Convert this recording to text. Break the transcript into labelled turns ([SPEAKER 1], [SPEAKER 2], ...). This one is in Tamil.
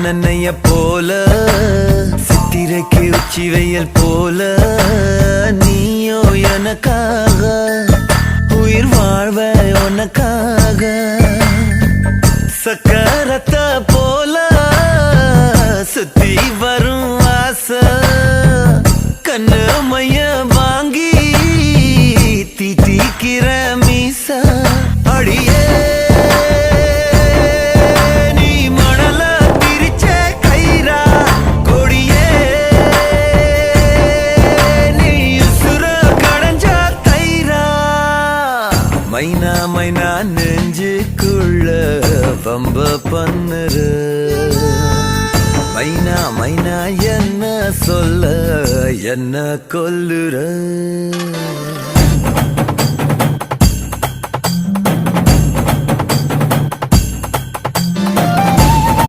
[SPEAKER 1] நன்னைய போல சித்திரைக்கு உச்சி வெயில் போல நீயோ எனக்காக உயிர் வாழ்வ உனக்காக சக்கரத்த போல சுத்தி வரும் ஆசை கண்ணு மைய வாங்கி தீக்கிற மீச அடியே நீ மணல பிரிச்ச கயிறா கொடியே நீ உசுர கடைஞ்ச கயிறா மைனா மைனா நெஞ்சுக்குள்ள வம்ப பண்ணுற மைனா மைனா என்ன சொல்ல என்ன கொல்லுற